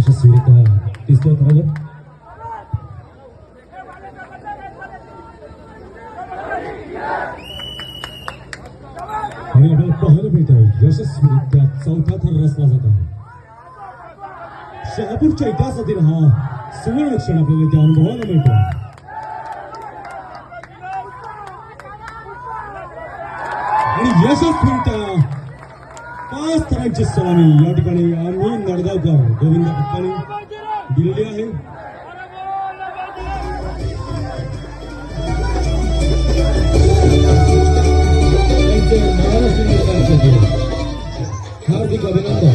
यशस्वीरित्या दिसतोय बरोबर. आणि आपल्याला पाहायला मिळत आहे यशस्वीरित्या चौथा थर रचला जात आहे. शहापूरच्या इतिहासातील हा सुवर्ण क्षण आपल्याला इथे अनुभवायला मिळतो. आणि यशस्वीरित्या 5 थरांची सलामी या ठिकाणी आम्ही नडगावकर गोविंद पप्पांनी दिलेली आहे. त्यांचे महाराष्ट्र सरकारचे हार्दिक अभिनंदन.